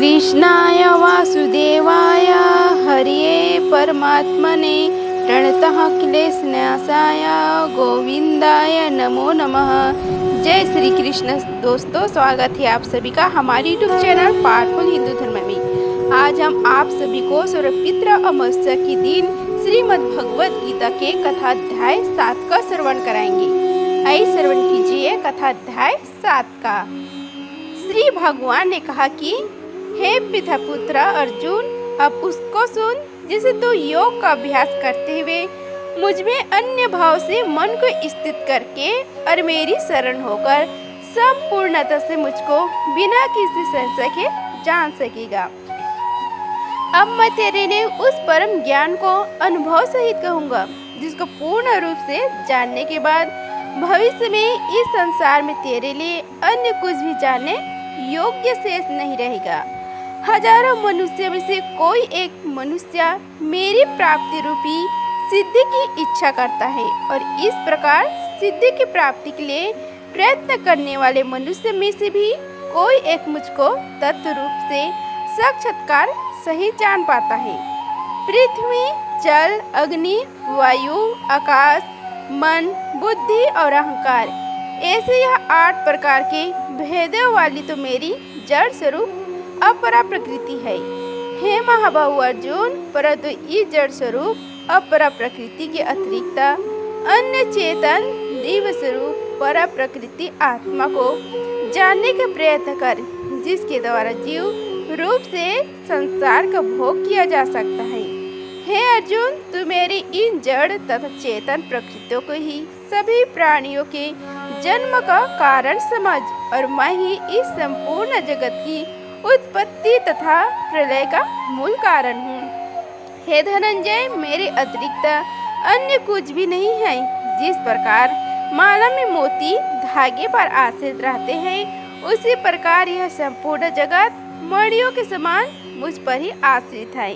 कृष्णाय वासुदेवाय हरिये परमात्मने प्रणतः क्लेशनाशाय गोविंदाय नमो नमः। जय श्री कृष्ण। दोस्तों, स्वागत है आप सभी का हमारे यूट्यूब चैनल पावरफुल हिंदू धर्म में। आज हम आप सभी को सर्वपित्र अमावस्या के दिन श्रीमद् भगवद गीता के कथाध्याय 7 का श्रवण कराएंगे। आइए श्रवण कीजिए कथाध्याय 7 का। श्री भगवान ने कहा कि हे पितापुत्र अर्जुन, अब उसको सुन जिसे तू योग का अभ्यास करते हुए मुझ में अन्य भाव से मन को स्थित करके और मेरी शरण होकर संपूर्णता से मुझको बिना किसी संशय के जान सकेगा। अब मैं तेरे लिए उस परम ज्ञान को अनुभव सहित कहूँगा जिसको पूर्ण रूप से जानने के बाद भविष्य में इस संसार में तेरे लिए अन्य कुछ भी जानने योग्य शेष नहीं रहेगा। हजारों मनुष्य में से कोई एक मनुष्य मेरी प्राप्ति रूपी सिद्धि की इच्छा करता है और इस प्रकार सिद्धि की प्राप्ति के लिए प्रयत्न करने वाले मनुष्य में से भी कोई एक मुझको तत्व रूप से साक्षात्कार सही जान पाता है। पृथ्वी, जल, अग्नि, वायु, आकाश, मन, बुद्धि और अहंकार, ऐसे यह 8 प्रकार के भेदों वाली तो मेरी जड़ स्वरूप अपरा प्रकृति है। हे महाबाहु अर्जुन, परंतु इस जड़ स्वरूप अपरा प्रकृति के अतिरिक्त अन्य चेतन दिव्य स्वरूप परा प्रकृति आत्मा को जानने का प्रयत्न कर, जिसके द्वारा जीव रूप से संसार का भोग किया जा सकता है। हे अर्जुन, तू मेरी इन जड़ तथा चेतन प्रकृतियों को ही सभी प्राणियों के जन्म का कारण समझ और मैं ही इस संपूर्ण जगत की उत्पत्ति तथा प्रलय का मूल कारण हूँ। हे धनंजय, मेरे अतिरिक्त अन्य कुछ भी नहीं है। जिस प्रकार माला में मोती धागे पर आश्रित रहते हैं, उसी प्रकार यह संपूर्ण जगत मणियों के समान मुझ पर ही आश्रित है।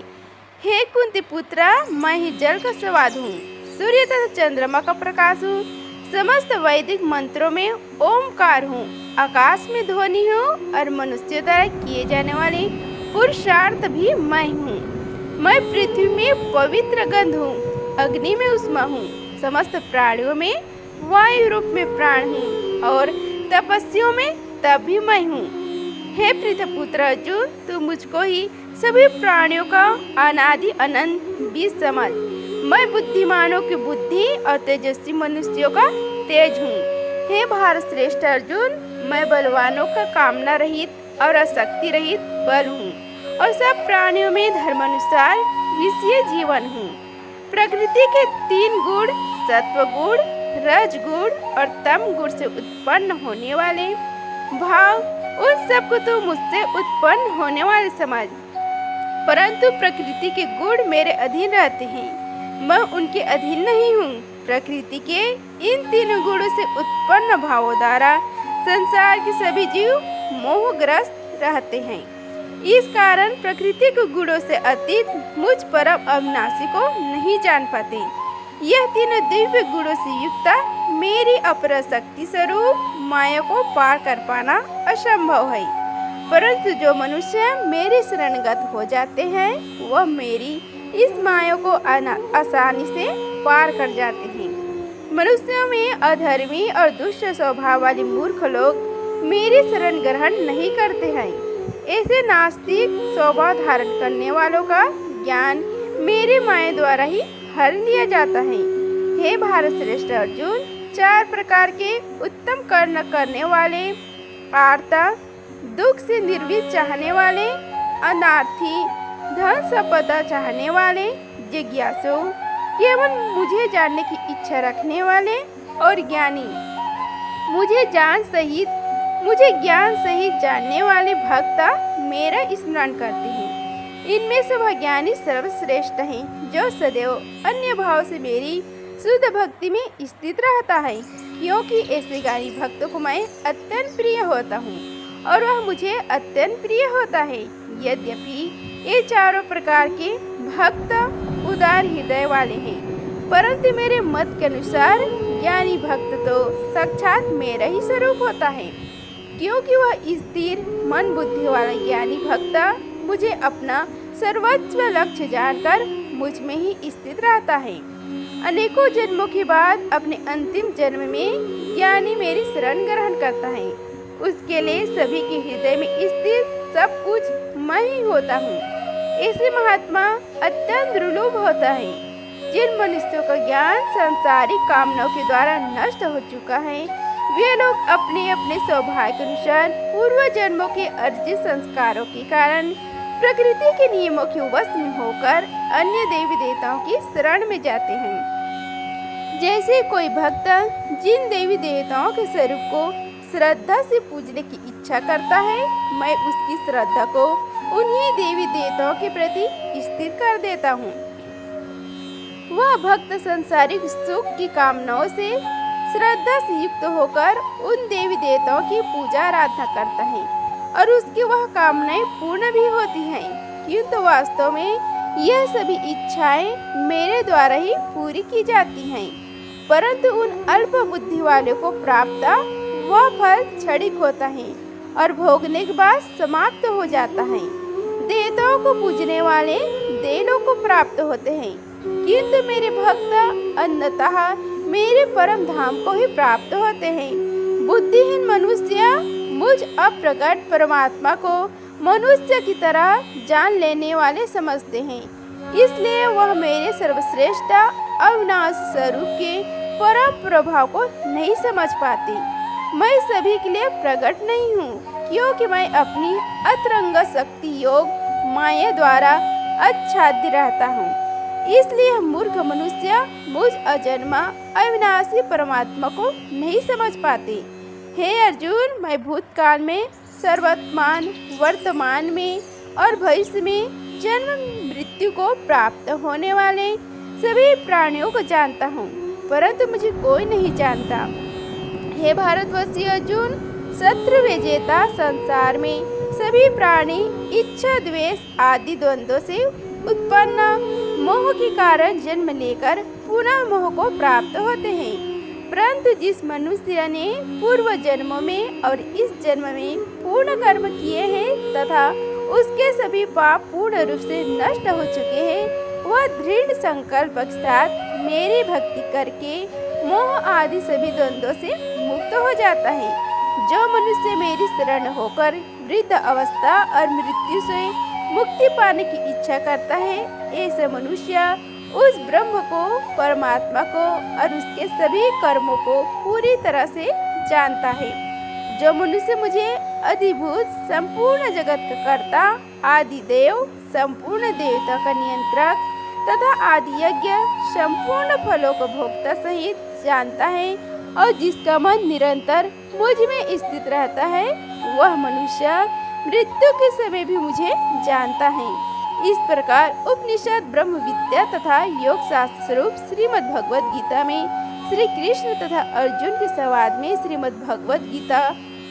हे कुंती पुत्रा, मैं ही जल का स्वाद हूँ, सूर्य तथा चंद्रमा का प्रकाश हूँ, समस्त वैदिक मंत्रों में ओमकार हूँ, आकाश में ध्वनि हूँ और मनुष्यों द्वारा किए जाने वाले पुरुषार्थ भी मैं हूँ। मैं पृथ्वी में पवित्र गंध हूँ, अग्नि में उष्मा हूँ, समस्त प्राणियों में वायु रूप में प्राण हूँ और तपस्वियों में तप भी मैं हूँ। हे पृथ्वीपुत्र अर्जुन, तू मुझको ही सभी प्राणियों का अनादि अनंत बीज समझ। मैं बुद्धिमानों की बुद्धि और तेजस्वी मनुष्यों का तेज हूँ। हे भारत श्रेष्ठ अर्जुन, मैं बलवानों का कामना रहित और अशक्ति रहित बल हूँ और सब प्राणियों में धर्मानुसार विषय जीवन हूँ। प्रकृति के 3 गुण सत्व गुण, रज गुण और तम गुण से उत्पन्न होने वाले भाव, उन सब को तो मुझसे उत्पन्न होने वाले समझ। परंतु प्रकृति के गुण मेरे अधीन रहते हैं, मैं उनके अधीन नहीं हूँ। प्रकृति के इन 3 गुणों से उत्पन्न भावों द्वारा संसार के सभी जीव मोहग्रस्त रहते हैं। इस कारण प्रकृति के गुणों से अतीत मुझ परम अविनाशी को नहीं जान पाते। यह 3 दिव्य गुणों से युक्त मेरी अपर शक्ति स्वरूप माया को पार कर पाना असंभव है। परंतु जो मनुष्य मेरे शरणगत हो जाते हैं, वह मेरी इस माया को आसानी से पार कर जाते हैं। मनुष्यों में अधर्मी और दुष्ट स्वभाव वाले मूर्ख लोग मेरी शरण ग्रहण नहीं करते हैं। ऐसे नास्तिक स्वभाव धारण करने वालों का ज्ञान मेरे माया द्वारा ही हर लिया जाता है। हे भारत श्रेष्ठ अर्जुन, 4 प्रकार के उत्तम कर्म करने वाले, आर्ता, दुख से निर्भीक चाहने वाले, अनार्थी, धन संपदा चाहने वाले, जिज्ञासु, केवल मुझे जानने की इच्छा रखने वाले और ज्ञानी, मुझे ज्ञान सहित जानने वाले भक्त मेरा स्मरण करते हैं। इनमें से वह ज्ञानी सर्वश्रेष्ठ है जो सदैव अन्य भाव से मेरी शुद्ध भक्ति में स्थित रहता है, क्योंकि ऐसे ज्ञानी भक्तों को मैं अत्यंत प्रिय होता हूँ और वह मुझे अत्यंत प्रिय होता है। यद्यपि ये 4 प्रकार के भक्त उदार हृदय वाले हैं, परंतु मेरे मत के अनुसार ज्ञानी भक्त तो साक्षात मेरा ही स्वरूप होता है। क्योंकि वह स्थिर मन बुद्धि वाला ज्ञानी भक्त मुझे अपना सर्वोच्च लक्ष्य जानकर मुझ में ही स्थित रहता है। अनेकों जन्मों के बाद अपने अंतिम जन्म में ज्ञानी मेरी शरण ग्रहण करता है। उसके लिए सभी के हृदय में स्थित सब कुछ मैं ही होता हूँ। ऐसे महात्मा अत्यंत दुर्लभ होता है। जिन मनुष्यों का ज्ञान सांसारिक कामनाओं के द्वारा नष्ट हो चुका है, वे लोग अपने अपने सौभाग्य के अनुसार पूर्व जन्मों के अर्जित संस्कारों के कारण प्रकृति के नियमों के वश में होकर अन्य देवी देवताओं की शरण में जाते हैं। जैसे कोई भक्त जिन देवी देवताओं के स्वरूप को श्रद्धा से पूजने की इच्छा करता है, मैं उसकी श्रद्धा को उन्हीं देवी देवताओं के प्रति स्थिर कर देता हूँ। वह भक्त संसारिक सुख की कामनाओं से श्रद्धा से युक्त होकर उन देवी देवताओं की पूजा आराधना करता है और उसकी वह कामनाएं पूर्ण भी होती हैं, किंतु वास्तव में यह सभी इच्छाएं मेरे द्वारा ही पूरी की जाती हैं। परंतु उन अल्प बुद्धि वालों को प्राप्त वह फल क्षणिक होता है और भोगने के बाद समाप्त हो जाता है। देवताओं को पूजने वाले देवों को प्राप्त होते हैं, किंतु मेरे भक्त अन्यतः मेरे परम धाम को ही प्राप्त होते हैं। बुद्धिहीन मनुष्य मुझ अप्रकट परमात्मा को मनुष्य की तरह जान लेने वाले समझते हैं, इसलिए वह मेरे सर्वश्रेष्ठ अविनाशी स्वरूप के परम प्रभाव को नहीं समझ पाते। मैं सभी के लिए प्रकट नहीं हूँ, क्योंकि मैं अपनी अतरंग शक्ति योग माया द्वारा आच्छादित रहता हूँ। इसलिए मूर्ख मनुष्य मुझ अजन्मा अविनाशी परमात्मा को नहीं समझ पाते। हे अर्जुन, मैं भूतकाल में, सर्वर्तमान, वर्तमान में और भविष्य में जन्म मृत्यु को प्राप्त होने वाले सभी प्राणियों को जानता हूँ, परंतु मुझे कोई नहीं जानता। हे भारतवासी अर्जुन, शत्रु विजेता संसार में सभी प्राणी इच्छा द्वेष आदि द्वंद्वों से उत्पन्न मोह के कारण जन्म लेकर पुनः मोह को प्राप्त होते हैं। परंतु जिस मनुष्य ने पूर्व जन्मों में और इस जन्म में पूर्ण कर्म किए हैं तथा उसके सभी पाप पूर्ण रूप से नष्ट हो चुके हैं, वह दृढ़ संकल्प के साथ मेरी भक्ति करके मोह आदि सभी द्वंद्वों से मुक्त हो जाता है। जो मनुष्य मेरी शरण होकर वृद्ध अवस्था और मृत्यु से मुक्ति पाने की इच्छा करता है, ऐसे मनुष्य उस ब्रह्म को, परमात्मा को और उसके सभी कर्मों को पूरी तरह से जानता है। जो मनुष्य मुझे अधिभूत संपूर्ण जगत का कर्ता, आदि देव, संपूर्ण देवता का नियंत्रक तथा आदि यज्ञ संपूर्ण फलों को भोक्ता सहित जानता है और जिसका मन निरंतर मुझ में स्थित रहता है, वह मनुष्य मृत्यु के समय भी मुझे जानता है। इस प्रकार उपनिषद, ब्रह्म विद्या तथा योग शास्त्र स्वरूप श्रीमद् भगवद गीता में श्री कृष्ण तथा अर्जुन के संवाद में श्रीमद् भगवद गीता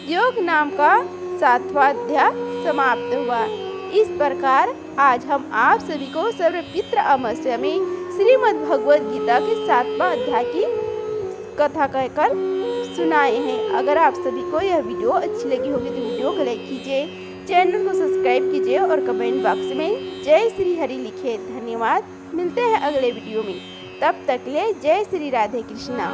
योग नाम का 7वां अध्याय समाप्त हुआ। इस प्रकार आज हम आप सभी को सर्वपितृ अमावस्या में श्रीमद् भगवद गीता के 7वां अध्याय की कथा कहकर सुनाए हैं। अगर आप सभी को यह वीडियो अच्छी लगी होगी तो वीडियो को लाइक कीजिए, चैनल को सब्सक्राइब कीजिए और कमेंट बॉक्स में जय श्री हरि लिखिए। धन्यवाद। मिलते हैं अगले वीडियो में, तब तक के लिए जय श्री राधे कृष्णा।